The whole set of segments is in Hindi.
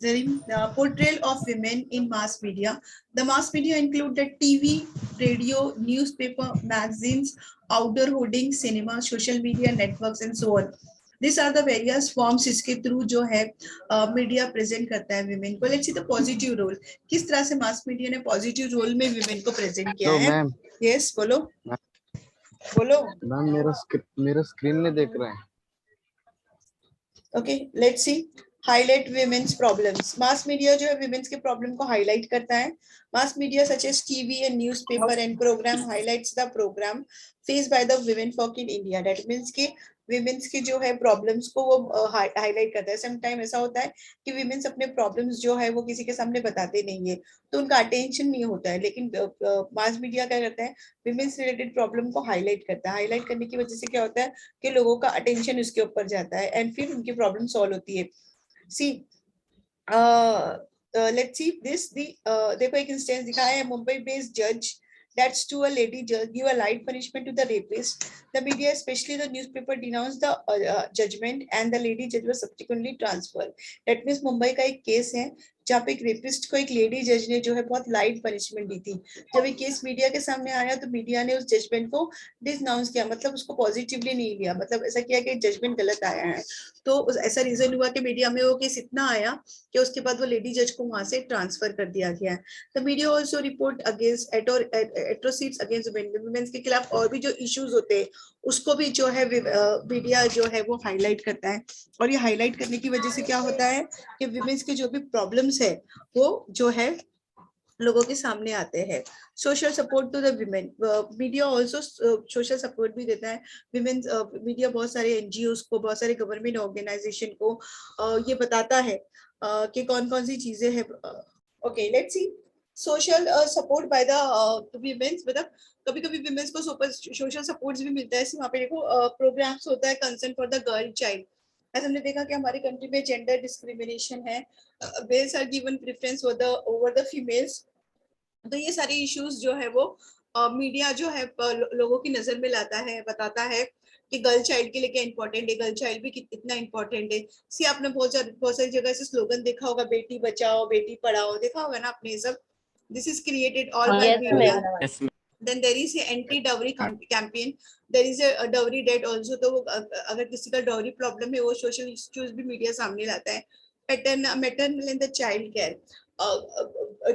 The portrayal of women in mass media. The mass media include the TV, radio, newspaper, magazines, outdoor hoarding, cinema, social media networks and so on. These are the various forms इसके थ्रू जो है मीडिया प्रेजेंट करता है विमेन को. Let's see the positive role. किस तरह से मास मीडिया ने पॉजिटिव रोल में विमेन को प्रेजेंट किया है. मैम यस बोलो बोलो. मैम मेरा स्क्रीन नहीं देख रहा है. Okay let's see. Highlight women's problems. Mass media जो है विमेन्स के प्रॉब्लम को हाईलाइट करता है. Mass media such as TV and newspaper and programme highlights the programme face by the women folk in India. That means के विमेन्स के जो है प्रॉब्लम्स को वो हाईलाइट करता है. सम टाइम ऐसा होता है कि विमेन्स अपने प्रॉब्लम्स जो है वो किसी के सामने बताते नहीं है तो उनका अटेंशन नहीं होता है. लेकिन मास मीडिया क्या करता है, विमेन्स रिलेटेड प्रॉब्लम को हाईलाइट करता है. हाईलाइट करने की वजह से क्या होता है कि लोगों का अटेंशन उसके ऊपर जाता है एंड फिर उनकी प्रॉब्लम सॉल्व होती है. See, let's see this. देखो एक इंस्टेंस दिखाया है. मुंबई बेस्ड जज that's to a lady judge give a light punishment to the rapist. The media, especially the newspaper, denounced the judgment and the lady judge was subsequently transferred. That means Mumbai का एक केस है जहाँ पे एक रेपिस्ट को एक लेडी जज ने जो है बहुत लाइट पनिशमेंट दी थी. जब ये केस मीडिया के सामने आया तो मीडिया ने उस जजमेंट को डिसनाउंस किया. मतलब उसको पॉजिटिवली नहीं लिया. मतलब ऐसा किया कि जजमेंट गलत आया है. तो ऐसा रीजन हुआ कि मीडिया में वो केस इतना आया कि उसके बाद वो लेडी जज को वहां से ट्रांसफर कर दिया गया. The media also report against atrocities against women के खिलाफ और भी जो इश्यूज होते हैं उसको भी जो है मीडिया जो है वो हाईलाइट करता है. और ये हाईलाइट करने की वजह से क्या होता है कि विमेन्स के जो भी प्रॉब्लम्स है वो जो है लोगों के सामने आते हैं. Social support to the women. Media also social support भी देता है. विमेन मीडिया बहुत सारे एनजीओ को, बहुत सारे गवर्नमेंट ऑर्गेनाइजेशन को ये बताता है कि कौन कौन सी चीजें हैं. Okay let's C. Social support by the women's. मतलब कभी कभी विमेन्स को सोशल सपोर्ट भी मिलता है. वहाँ पे देखो प्रोग्राम्स होता है concern for the girl child. ऐसा हमने देखा कि हमारी कंट्री में जेंडर डिस्क्रिमिनेशन है. Males are given preference over the females. तो ये सारे इश्यूज जो है वो मीडिया जो है लोगों की नजर में लाता है, बताता है कि गर्ल चाइल्ड के लिए क्या इंपॉर्टेंट है, गर्ल चाइल्ड भी कितना इंपॉर्टेंट है. सी आपने बहुत सारी जगह से स्लोगन देखा होगा, बेटी बचाओ बेटी पढ़ाओ. देखा होगा ना आपने सब. This is created all by media. Then there is a anti-dowry campaign. There is a dowry debt also. तो अगर किसी का dowry problem है वो social issues भी मीडिया सामने लाता है. Maternal and the child care.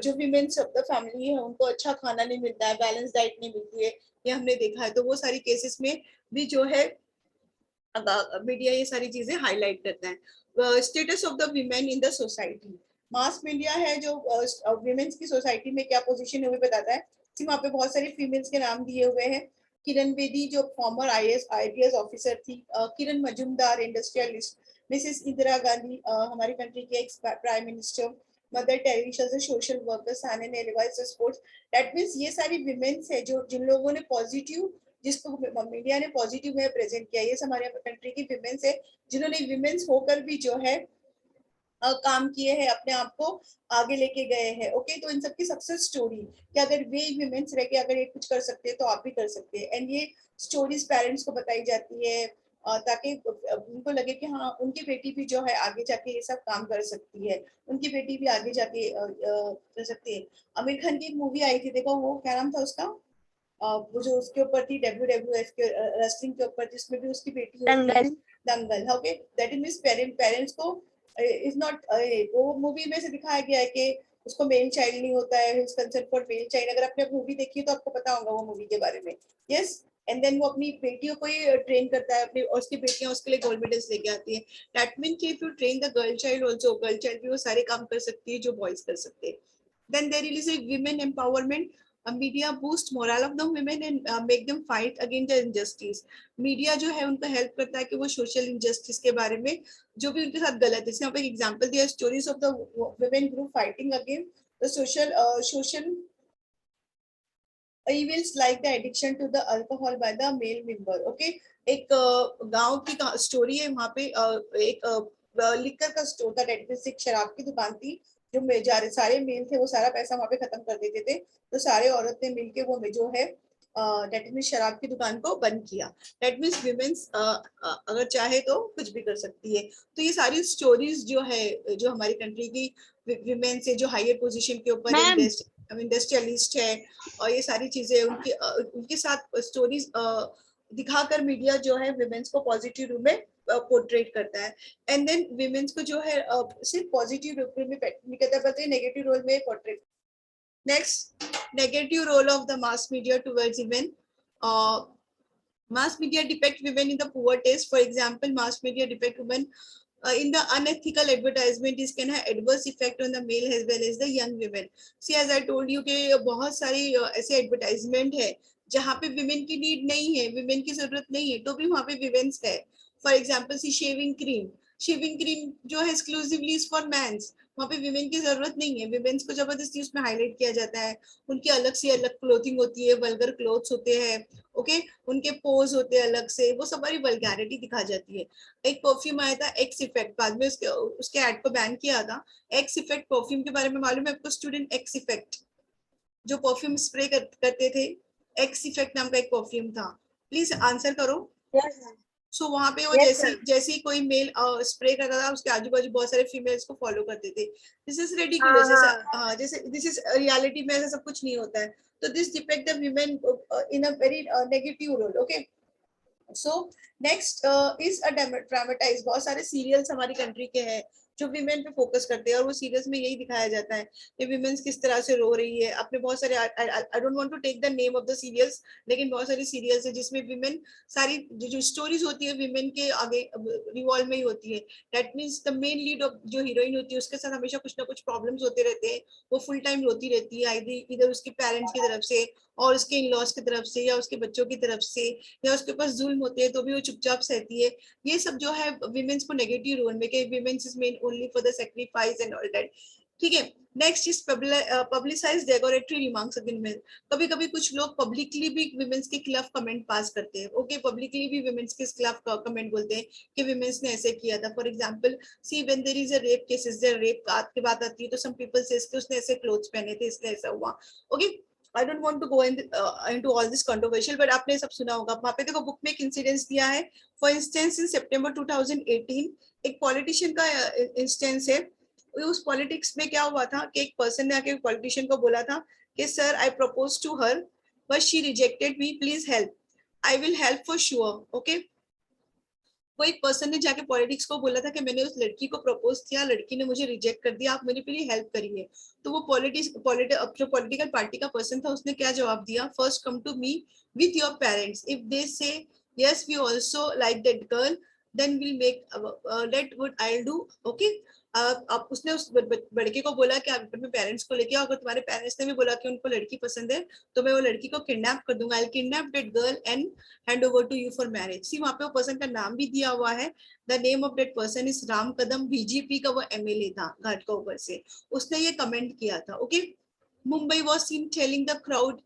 जो women सब द फैमिली है उनको अच्छा खाना नहीं मिलता है, बैलेंस डाइट नहीं मिलती है, ये हमने देखा है. तो वो सारी केसेस में भी जो है मीडिया ये सारी चीजें हाईलाइट करता है. Status of the women in the society. Mass media है जो विमेन्स की सोसाइटी में क्या पोजीशन है वो बताता है. वहाँ पे बहुत सारी फीमेल्स के नाम दिए हुए हैं. किरण बेदी जो फॉर्मर आईएएस ऑफिसर थी. किरण मजूमदार इंडस्ट्रियलिस्ट. मिसेस इंदिरा गांधी हमारी कंट्री के ex prime minister. Mother Teresa से सोशल वर्कर. साने नेहवाल से स्पोर्ट्स. दैट मींस ये सारी विमेन्स है जो जिन लोगों ने पॉजिटिव, जिसको मीडिया ने पॉजिटिव में प्रेजेंट किया. ये हमारे कंट्री की विमेन्स है जिन्होंने विमेन्स होकर भी जो है काम किए हैं, अपने आप को आगे लेके गए हैं. ओके तो इन सबकी सक्सेस स्टोरी कि अगर वे विमेन्स रह के अगर ये कुछ कर सकते हैं तो आप भी कर सकते हैं. एंड ये स्टोरीज पेरेंट्स को बताई जाती है ताकि उनको लगे कि हाँ उनकी बेटी भी जो है आगे जाके ये सब काम कर सकती है, उनकी बेटी भी आगे जाके कर सकती है. आमिर खान की एक मूवी आई थी, देखो वो क्या नाम था उसका, वो जो उसके ऊपर थी WWF के रेसलिंग के ऊपर, जिसमें भी उसकी बेटी होती है. दंगल. ओके दैट मींस पेरेंट्स को इज नॉट, वो मूवी में से दिखाया गया है कि उसको मेल चाइल्ड नहीं होता है, his concern for male child. अगर आपने मूवी देखी है तो आपको पता होगा वो मूवी के बारे में. यस. एंड देन वो अपनी बेटियों को ही ट्रेन करता है अपनी, और उसकी बेटियां उसके लिए गोल्ड मेडल्स लेके आती है. दैट मीन कि if you train the girl child also, girl child भी वो सारे काम कर सकती है जो बॉयज कर सकते हैं. Then there is a women empowerment. Media boost moral of the women and make them fight against the injustice. Media जो है उनको हेल्प करता है कि वो सोशल इनजस्टिस के बारे में जो भी उनके साथ गलत है. यहाँ पे एग्जांपल दिया, stories of the women group fighting against the social evils like the addiction to the alcohol by the male member. Okay, एक गांव की स्टोरी है. वहाँ पे एक लिकर का स्टोर था, एक शराब की दुकान थी. जो सारे मेल थे वो सारा पैसा वहाँ पे खत्म कर देते थे. तो सारे औरतें मिलके वो जो है डेट मीन्स शराब की दुकान को बंद किया। डेट मीन्स विमेन्स अगर चाहे तो कुछ भी कर सकती है। तो ये सारी स्टोरीज जो है, जो हमारी कंट्री की विमेन से जो हायर पोजीशन के ऊपर इंडस्ट्रियलिस्ट है, और ये सारी चीजें उनके साथ स्टोरीज दिखाकर मीडिया जो है विमेन्स को पॉजिटिव रूप में पोर्ट्रेट करता है। एंड देन विमेन्स को जो है सिर्फ पॉजिटिव रूप में नहीं कहता, बल्कि नेगेटिव रोल में portrait. Next, negative role of the mass media towards women. Mass media depict women in the poor taste. For example, mass media depict women in the unethical advertisement. This can have adverse effect on the male as well as the young women. See, as I told you कि बहुत सारी ऐसे advertisement है जहाँ पे women की need नहीं है, women की जरूरत नहीं है, तो भी वहाँ पे women's है। For example, see shaving cream. Shaving cream जो है एक्सक्लूसिवली इज फॉर मेंस, वहाँ पे विमेन की जरूरत नहीं है। विमेन्स को जबरदस्ती उसमें हाईलाइट किया जाता है। उनकी अलग से अलग क्लोथिंग होती है, वल्गर क्लोथ्स होते हैं, ओके, उनके पोज होते हैं अलग से, वो सब बड़ी वल्गैरिटी दिखा जाती है। एक परफ्यूम आया था एक्स इफेक्ट, बाद में उसके एड को बैन किया था। एक्स इफेक्ट परफ्यूम के बारे में मालूम है आपको स्टूडेंट? एक्स इफेक्ट जो परफ्यूम स्प्रे करते थे, एक्स इफेक्ट नाम का एक परफ्यूम था। प्लीज आंसर करो। सो वहां पे वो जैसे ही कोई मेल स्प्रे करता था, उसके आजू बाजू बहुत सारे फीमेल्स को फॉलो करते थे। This is ridiculous. जैसे दिस इज रियलिटी में ऐसा सब कुछ नहीं होता है। तो this depict the women in a very negative role. Okay, so next is a dramatize. बहुत सारे सीरियल्स हमारी कंट्री के हैं जो विमेन पे फोकस करते हैं, और वो सीरियल्स में यही दिखाया जाता है कि विमेन्स किस तरह से रो रही है। आपने बहुत सारे, I don't want to take the name of the serials, लेकिन बहुत सारी सीरियल्स है जिसमें विमेन सारी जो स्टोरीज होती है विमेन के आगे रिवॉल्व में ही होती है। That means the main lead of जो हीरोइन होती है उसके साथ हमेशा कुछ ना कुछ प्रॉब्लम्स होते रहते हैं। वो फुल टाइम रोती रहती है, इधर उसके पेरेंट्स की तरफ से, और उसके इन लॉज की तरफ से, या उसके बच्चों की तरफ से, या उसके पास जुल्म होते हैं तो भी वो चुपचाप सहती है। ये सब जो है विमेन्स को नेगेटिव रोल में, कि women's is men only for the sacrifice and all that. ठीक है, next is publicise derogatory remarks against men. कभी कभी कुछ लोग पब्लिकली भी विमेन्स के खिलाफ कमेंट पास करते हैं। ओके, पब्लिकली भी विमेन्स के खिलाफ कमेंट बोलते हैं कि विमेन्स ने ऐसे किया था। For example, see when there is a rape cases, there rape की बात आती है तो सम पीपल सेज कि उसने ऐसे क्लोथ्स पहने थे इसलिए ऐसा हुआ। Okay, I don't want to go into all this controversial, but आपने सब सुना होगा। वहाँ पे देखो बुक में एक इंसिडेंस दिया है। फॉर इंस्टेंस इन सितंबर 2018 एक पॉलिटिशियन का इंस्टेंस है। उस पॉलिटिक्स में क्या हुआ था कि एक पर्सन ने आके पॉलिटिशियन को बोला था कि sir I propose to her but she rejected me, please help, I will help for sure. Okay, वो एक पर्सन ने जाके पॉलिटिक्स को बोला था कि मैंने उस लड़की को प्रपोज किया, लड़की ने मुझे रिजेक्ट कर दिया, आप मेरे लिए हेल्प करिए। तो वो जो पॉलिटिकल पार्टी का पर्सन था उसने क्या जवाब दिया? First come to me with your parents, if they say yes we also like that girl then will make that what I will do. Okay, अब उसने उस लड़के को बोला कि आप अपने पेरेंट्स को लेके आओ, अगर तुम्हारे पेरेंट्स ने भी बोला कि उनको लड़की पसंद है तो मैं वो लड़की को किडनैप कर दूंगा, I kidnap that girl and hand over to you for marriage. See वहां पे वो पर्सन का नाम भी दिया हुआ है। The name of that person is Ram Kadam, BJP का वो एमएलए था घाटकोपर से, उसने ये कमेंट किया था। Okay, Mumbai was seen telling the crowd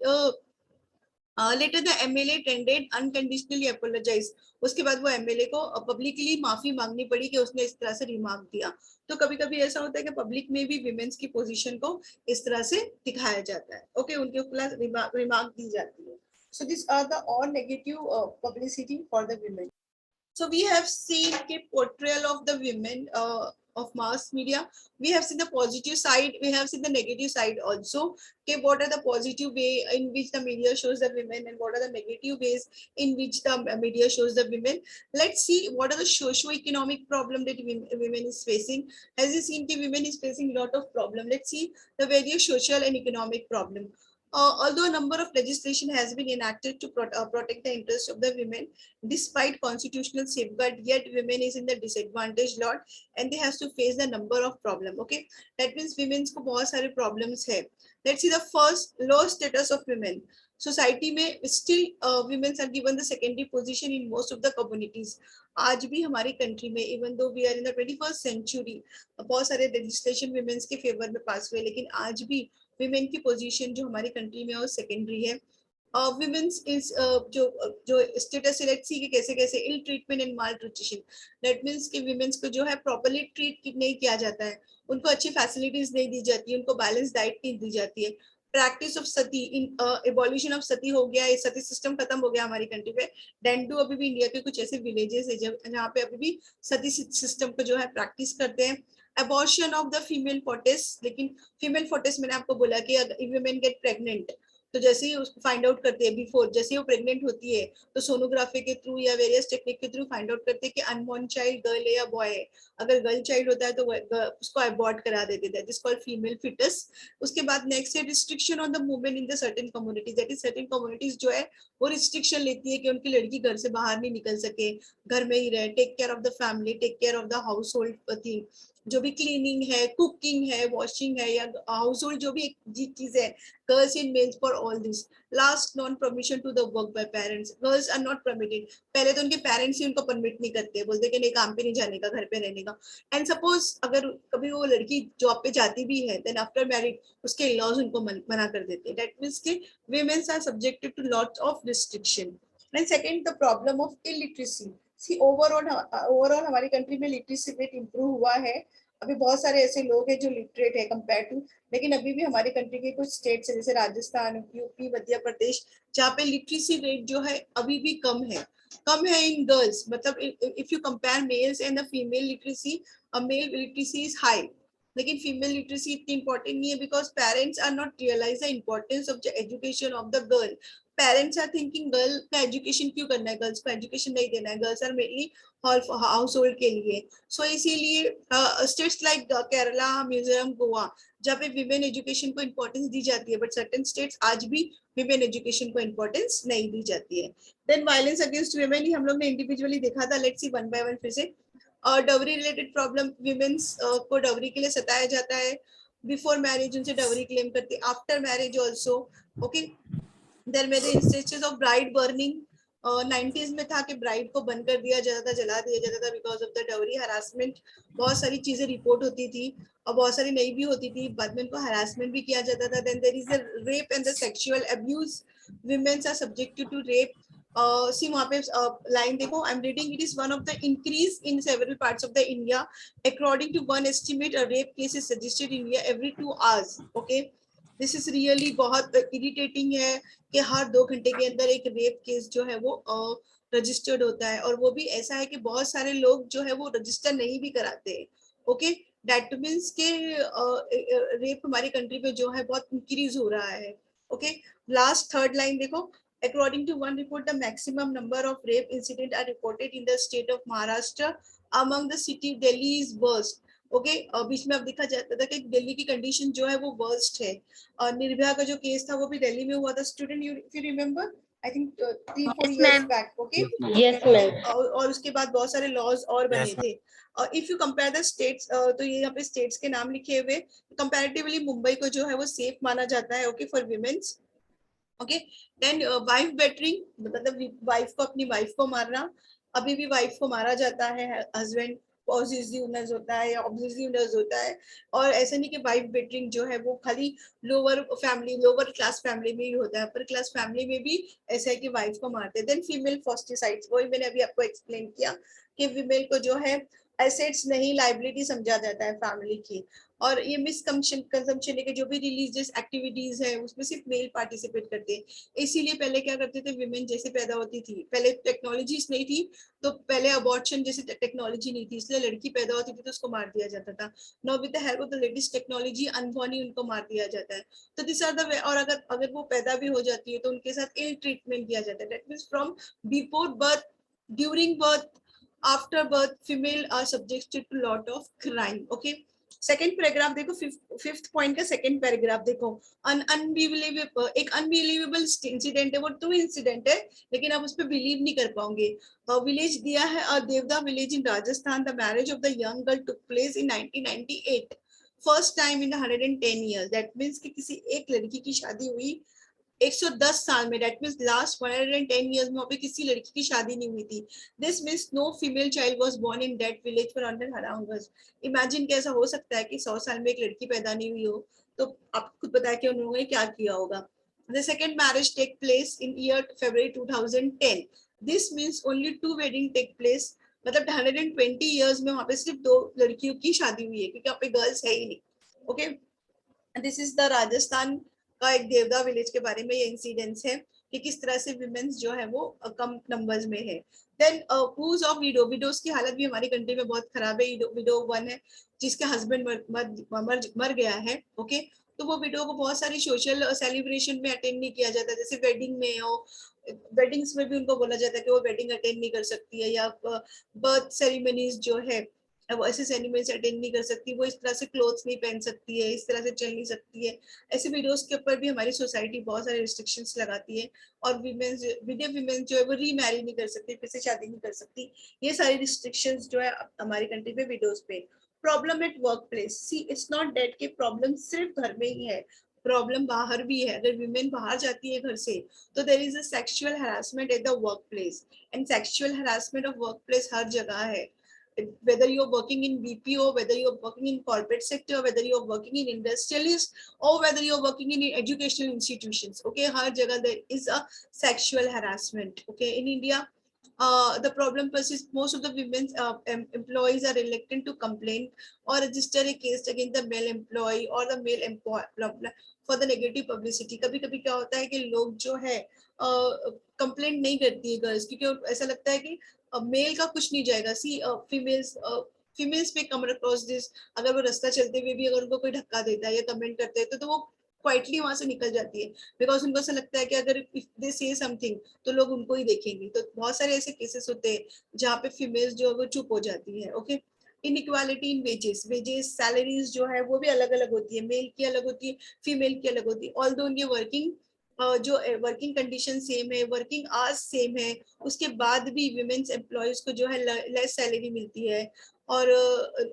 later the MLA tended unconditionally apologise. उसके बाद वो एमएलए को पब्लिकली माफी मांगनी पड़ी कि उसने इस तरह से रिमार्क दिया। तो कभी कभी ऐसा होता है कि पब्लिक में भी विमेन्स की पोजीशन को इस तरह से दिखाया जाता है। ओके, उनके खिलाफ रिमार्क दी जाती है। So these are the all negative publicity for the women. So we have seen the portrayal of the women of mass media. We have seen the positive side, we have seen the negative side also. Okay, what are the positive way in which the media shows the women, and what are the negative ways in which the media shows the women. Let's see what are the socio-economic problem that women is facing. As you seen, the women is facing a lot of problem. Let's see the various social and economic problem. Although a number of legislation has been enacted to protect the interests of the women, despite constitutional safeguard, yet women is in the disadvantaged lot and they has to face the number of problem. Okay, that means women's को बहुत सारे problems है. Let's see the first, low status of women. Society में still women are given the secondary position in most of the communities. आज भी हमारी कंट्री में even though we are in the 21st century, बहुत सारे legislation women's के favor में पास हुए, लेकिन आज भी विमेन की पोजीशन जो हमारी कंट्री में है वो सेकेंडरी है। विमेन्स इज जो स्टेटस लेट्स सी कि कैसे कैसे ill treatment and malnutrition. That means कि विमेन्स को जो है प्रॉपर्ली ट्रीट नहीं किया जाता है, उनको अच्छी फैसिलिटीज नहीं दी जाती है, उनको बैलेंस डाइट नहीं दी जाती है। Practice of sati in abolition of sati हो गया, सती सिस्टम खत्म हो गया हमारी कंट्री पे। डेंडू अभी भी इंडिया के कुछ ऐसे विलेजेस है जहाँ पे अभी भी सती सिस्टम को जो है प्रैक्टिस करते हैं। Abortion of the female Fortis, लेकिन फीमेल फोर्टिस मैंने आपको बोला कि अगर वुमेन गेट प्रेग्नेंट तो जैसे ही उसको फाइंड आउट करते हैं बिफोर, जैसे ही वो प्रेग्नेंट होती है तो सोनोग्राफी के थ्रू या वेरियस टेक्निक के थ्रू फाइंड आउट करते हैं कि अनबॉर्न चाइल्ड गर्ल है या बॉय है। अगर गर्ल चाइल्ड होता है तो उसको अबॉर्ट करा देते थे, दिस कॉल्ड फीमेल फिटस। उसके बाद नेक्स्ट है restriction on the movement in the certain communities, that is certain communities जो है वो रिस्ट्रिक्शन लेती है कि उनकी लड़की घर से बाहर नहीं निकल सके, घर में ही रहे, take care of the family, take care of the household thing, जो भी क्लीनिंग है, कुकिंग है, वॉशिंग है या हाउस होल्ड जो भी एक चीज है, girls in males for all this. Last, non permission to the work by parents, girls are not permitted. पहले तो उनके पेरेंट्स ही उनको परमिट नहीं करते, बोलते कि नहीं काम पे नहीं जाने का, घर पे रहने का। एंड सपोज अगर कभी वो लड़की जॉब पे जाती भी है देन आफ्टर मैरिड उसके इन-लॉज उनको मना कर देते हैं। दैट मींस कि women are subjected to lots of restriction. And second, the problem of illiteracy. See overall हमारी कंट्री में लिटरेसी रेट इंप्रूव हुआ है। अभी बहुत सारे ऐसे लोग हैं जो लिटरेट है कंपेयर टू, लेकिन अभी भी हमारी कंट्री के कुछ स्टेट्स जैसे राजस्थान, यूपी, मध्य प्रदेश, जहाँ पे लिटरेसी रेट जो है अभी भी कम है इन गर्ल्स। मतलब if you compare males and the female literacy, male literacy is high, लेकिन फीमेल लिटरेसी इतनी इंपॉर्टेंट नहीं है because parents are not realise the importance of the education of the girl. Parents are thinking girl का एजुकेशन क्यों करना है, गर्ल्स को एजुकेशन नहीं देना है, girls are mainly household के लिए। सो इसीलिए स्टेट्स लाइक केरला, मिजोरम, गोवा, जहाँ पे विमेन एजुकेशन को इम्पोर्टेंस दी जाती है, बट सर्टेन स्टेट्स आज भी विमेन एजुकेशन को इम्पोर्टेंस नहीं दी जाती है। देन वायलेंस अगेंस्ट वुमेन ही हम लोग ने इंडिविजुअली देखा था, let's see one by one फिर से। डवरी रिलेटेड प्रॉब्लम, विमेन्स को डवरी के लिए सताया जाता है, बिफोर मैरिज उनसे डवरी क्लेम करते, after marriage also. Okay, there में the instances of bride burning, 90s में था कि ब्राइड को बंद कर दिया जाता था, जला दिया जाता था because of the Dawari harassment. बहुत सारी चीजें रिपोर्ट होती थी और बहुत सारी नहीं भी होती थी, बाद में उनको हरासमेंट भी किया जाता था। Then there is the rape and the sexual abuse, women are subjected to rape. See वहाँ पे लाइन देखो, I am reading, it is one of the increase in several parts of the India, according to one estimate a rape case is suggested India every 2 hours. Okay, this is really बहुत इरिटेटिंग है कि हर 2 घंटे के अंदर एक रेप केस जो है वो रजिस्टर्ड होता है, और वो भी ऐसा है कि बहुत सारे लोग जो है वो रजिस्टर नहीं भी कराते हैं। ओके, दैट मीन्स के रेप हमारी कंट्री पे जो है बहुत इंक्रीज हो रहा है। ओके, लास्ट थर्ड लाइन देखो, according to one report the maximum number of rape incidents are reported in the state of Maharashtra, among the city Delhi is worst. Okay, बीच में अब देखा जाता था कि दिल्ली की कंडीशन जो है वो वर्स्ट है, और निर्भया का जो केस था वो भी दिल्ली में हुआ था। Student, you remember, I think 3-4 Yes, years ma'am. back. Okay, Yes, ma'am. और उसके बाद बहुत सारे लॉज और बने Yes, थे। और if you compare the states, तो ये यहाँ पे स्टेट्स के नाम लिखे हुए, कंपैरेटिवली मुंबई को जो है वो सेफ माना जाता है, okay, for women's. Okay, then wife battering, मतलब वाइफ को, अपनी वाइफ को मारना, अभी भी वाइफ को मारा जाता है, हस्बैंड पॉसेसिवनेस होता है या ऑब्सेसिवनेस होता है। और ऐसा नहीं कि वाइफ बेटरिंग जो है वो खाली lower family, lower class family में ही होता है, अपर क्लास फैमिली में भी ऐसा है कि वाइफ को मारते हैं। देन फीमेल फोस्टिसाइड्स, वही मैंने अभी आपको एक्सप्लेन किया कि फीमेल को जो है एसेट्स नहीं लाइबिलिटी समझा जाता है फैमिली की। और ये मिसकंजम्पशन है कि जो भी रिलीजियस एक्टिविटीज है उसमें सिर्फ मेल पार्टिसिपेट करते हैं। इसीलिए पहले क्या करते थे, विमेन जैसे पैदा होती थी, पहले टेक्नोलॉजीज नहीं थी, तो पहले अबॉर्शन जैसी टेक्नोलॉजी नहीं थी, इसलिए लड़की पैदा होती थी तो उसको मार दिया जाता था। Now with the help of the latest technology unborn ही उनको मार दिया जाता है। तो दिस आर द वे। और अगर अगर वो पैदा भी हो जाती है तो उनके साथ इल ट्रीटमेंट दिया जाता है, that means from before birth, during birth, after birth, female are subjected to lot of crime. Okay, second paragraph देखो, फिफ्थ पॉइंट का सेकेंड पैराग्राफ देखो, एक अनबिलीवेबल इंसिडेंट है, वो ट्रू इंसिडेंट है लेकिन आप उस पर बिलीव नहीं कर पाओगे। विलेज दिया है Devda village in Rajasthan, the marriage of the young girl took place in 1998, first time in 110 years। That means कि किसी एक लड़की की शादी हुई 110 साल में, दैट मींस लास्ट 110 years में वहाँ पे किसी लड़की की शादी नहीं हुई थी। This means no female child was born in that village for 100 years। Imagine कैसा हो सकता है कि 100 साल में एक लड़की पैदा नहीं हुई हो, तो आप खुद बताया कि उन्होंने क्या किया होगा। The second marriage take place in year February 2010. This means only 2 wedding take place, मतलब 120 years में वहाँ पे सिर्फ 2 लड़कियों की शादी हुई है क्योंकि वहाँ पे गर्ल्स है ही नहीं। Okay, this is the Rajasthan का एक देवदा विलेज के बारे में ये इंसिडेंट्स है कि किस तरह से विमेन्स जो है वो कम नंबर्स में है। Then whose of widow, widows की हालत भी हमारी कंट्री में बहुत खराब है। विडो वन है जिसके हस्बैंड मर गया है, ओके, तो वो विडो को बहुत सारी सोशल सेलिब्रेशन में अटेंड नहीं किया जाता, जैसे वेडिंग में हो, वेडिंग्स में भी उनको बोला जाता है कि वो वेडिंग अटेंड नहीं कर सकती है, या बर्थ सेरेमनीज जो है वो ऐसे सेरेमनीज अटेंड नहीं कर सकती, वो इस तरह से क्लोथ्स नहीं पहन सकती है, इस तरह से चल नहीं सकती है। ऐसे वीडियोस के ऊपर भी हमारी सोसाइटी बहुत सारे रिस्ट्रिक्शंस लगाती है, और विमेन जो है वो रीमैरी नहीं कर सकती, फिर से शादी नहीं कर सकती। ये सारी रिस्ट्रिक्शंस जो है हमारी कंट्री में विडोज पे। Problem at work place, see it's not that कि प्रॉब्लम सिर्फ घर में ही है, प्रॉब्लम बाहर भी है। अगर विमेन बाहर जाती है घर से तो there is a sexual harassment at the work place, and sexual harassment of work place हर जगह है, whether you're working in BPO, whether you're working in corporate sector, whether you're working in industrialist, or whether you're working in educational institutions, okay, har jagah there is a sexual harassment, okay. In India, the problem persists. Most of the women employees are reluctant to complain or register a case against the male employee or the male employer for the negative publicity. कभी कभी क्या होता है कि लोग जो है कंप्लेंट नहीं करती है गर्ल्स, क्योंकि ऐसा लगता है कि मेल का कुछ नहीं जाएगा। सी फीमेल्स पे कम अक्रॉस दिस, अगर वो रास्ता चलते हुए भी अगर उनको कोई धक्का देता है या कमेंट करते हैं तो वो क्वाइटली वहां से निकल जाती है, बिकॉज उनको ऐसा लगता है कि अगर इफ दे से समथिंग तो लोग उनको ही देखेंगे। तो बहुत सारे ऐसे केसेस होते हैं जहाँ पे फीमेल्स जो है वो चुप हो जाती है, okay. Inequality in wages salaries जो है वो भी अलग अलग होती है, मेल की अलग होती है, फीमेल की अलग होती है। ऑल्दो उनकी वर्किंग जो वर्किंग कंडीशन सेम है, वर्किंग आवर्स सेम है, उसके बाद भी विमेन्स एम्प्लॉयज को जो है लेस सैलरी मिलती है, और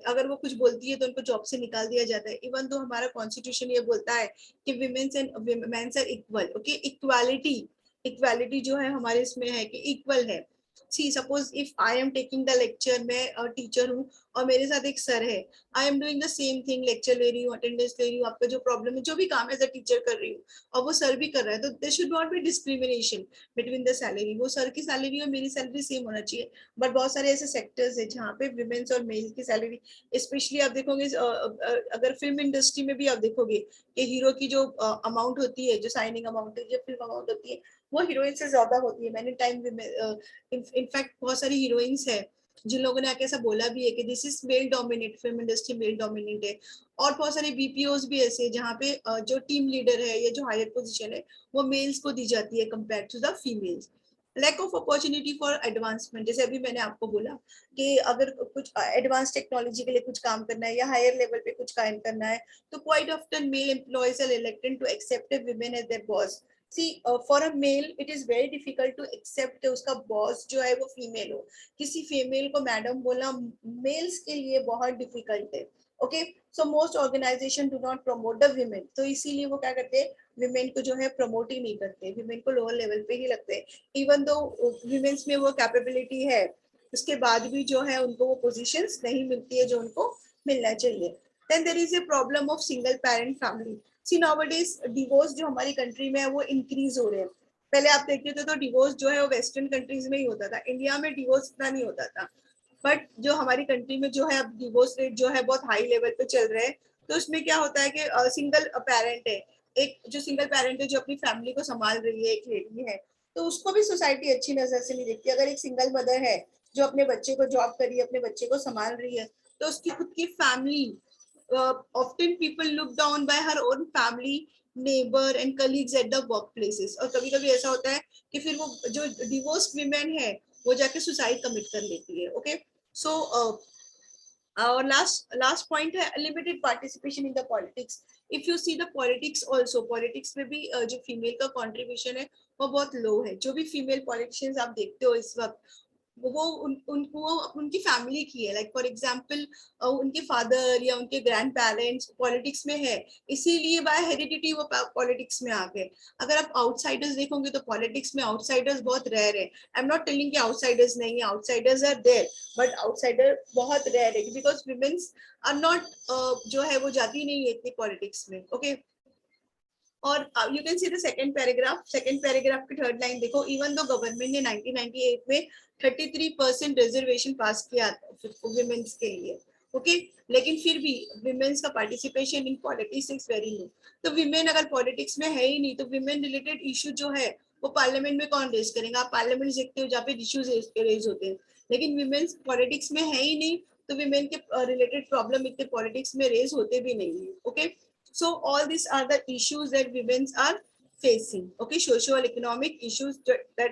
अगर वो कुछ बोलती है तो उनको जॉब से निकाल दिया जाता है। इवन तो हमारा कॉन्स्टिट्यूशन ये बोलता है कि womens and mens are equal, okay. Equality, equality जो है हमारे इसमें है कि इक्वल है। See suppose if I am taking the lecture, मैं टीचर हूँ और मेरे साथ एक सर है, I am doing the same thing, lecture ले रही हूँ, अटेंडेंस ले रही हूँ, आपका जो प्रॉब्लम है, जो भी काम एज अ टीचर कर रही हूँ, और वो सर भी कर रहा है, तो there should not be discrimination between the salary. वो सर की सैलरी और मेरी सैलरी सेम होना चाहिए। बट बहुत सारे ऐसे सेक्टर्स है जहाँ पे विमेन्स और मेल की सैलरी, स्पेशली आप देखोगे अगर फिल्म इंडस्ट्री में भी आप देखोगे कि हीरो की जो अमाउंट होती है, जो साइनिंग अमाउंट है, जो फिल्म अमाउंट होती है, वो हीरोइन से ज्यादा होती है। मैंने टाइम इनफैक्ट बहुत सारी हीरोइंस है जिन लोगों ने आके ऐसा बोला भी है कि this is male dominate, film industry male dominate है। और बहुत सारे बीपीओज भी ऐसे हैं जहाँ पे जो टीम लीडर है या जो हायर पोजीशन है वो मेल्स को दी जाती है compare to the females. Lack of opportunity for advancement, जैसे अभी मैंने आपको बोला कि अगर कुछ एडवांस टेक्नोलॉजी के लिए कुछ काम करना है या हायर लेवल पे कुछ काम करना है, तो quite often male employees are reluctant to accept women as their boss. See for a male it is very difficult to accept उसका बॉस जो है वो फीमेल हो। किसी फीमेल को मैडम बोलना मेल्स के लिए बहुत डिफिकल्ट है, okay. So most organization do not promote the women, तो इसीलिए वो क्या करते हैं, विमेन को जो है प्रमोट ही नहीं करते, विमेन को लोअर लेवल पे ही लगते हैं। इवन दो विमेन्स में वो कैपेबिलिटी है, उसके बाद भी जो है उनको वो पोजीशंस नहीं मिलती है जो उनको मिलना चाहिए। Then there is a problem of single parent family. See nowadays divorce जो हमारी कंट्री में है वो इंक्रीज हो रहे हैं। पहले आप देखते थे तो डिवोर्स जो है वो वेस्टर्न कंट्रीज में ही होता था, इंडिया में डिवोर्स इतना नहीं होता था। बट जो हमारी कंट्री में जो है अब डिवोर्स रेट जो है बहुत हाई लेवल पे चल रहे हैं। तो उसमें क्या होता है कि सिंगल पेरेंट है, एक जो सिंगल पेरेंट है जो अपनी फैमिली को संभाल रही है, एक लेडी है, तो उसको भी सोसाइटी अच्छी नजर से नहीं देखती। अगर एक सिंगल मदर है जो अपने बच्चे को जॉब कर रही है, अपने बच्चे को संभाल रही है, तो उसकी खुद की family, often people look down by her own family, neighbor and colleagues at the work places। और कभी कभी ऐसा होता है कि फिर वो जो डिवोर्स विमेन है वो जाके सुसाइड कमिट कर लेती है, ओके। सो और लास्ट पॉइंट है limited participation in the politics. If you see the politics also, politics में भी जो फीमेल का कंट्रीब्यूशन है वो बहुत लो है। जो भी फीमेल पॉलिटिशियंस आप देखते हो इस वक्त, वो उनको उनकी फैमिली की है, लाइक फॉर एग्जांपल उनके फादर या उनके ग्रैंड पेरेंट्स पॉलिटिक्स में है, इसीलिए बाय हेरिडिटी वो पॉलिटिक्स में आ गए। अगर आप आउटसाइडर्स देखोगे तो पॉलिटिक्स में आउटसाइडर्स बहुत रेयर है। आई एम नॉट टेलिंग कि आउटसाइडर्स नहीं है, outsiders are there, but outsider बहुत रेयर है बिकॉज विमेन्स आर नॉट जो है वो जाती नहीं है इतनी पॉलिटिक्स में, ओके। और you can see the second paragraph की थर्ड लाइन देखो, इवन दो गवर्नमेंट ने 1998 में 33% रिजर्वेशन पास किया वुमेन्स के लिए, ओके लेकिन फिर भी विमेन्स का participation in politics is very low. तो विमेन अगर पॉलिटिक्स में है ही नहीं तो विमेन रिलेटेड इशू जो है वो पार्लियामेंट में कौन रेज करेगा? आप पार्लियामेंट देखते हो जहाँ पे इश्यूज रेज होते हैं, लेकिन विमेन्स पॉलिटिक्स में है ही नहीं तो विमेन के रिलेटेड प्रॉब्लम इतने पॉलिटिक्स में रेज होते भी नहीं है। Okay so all this are the issues that womens are facing, okay, socio-economic issues that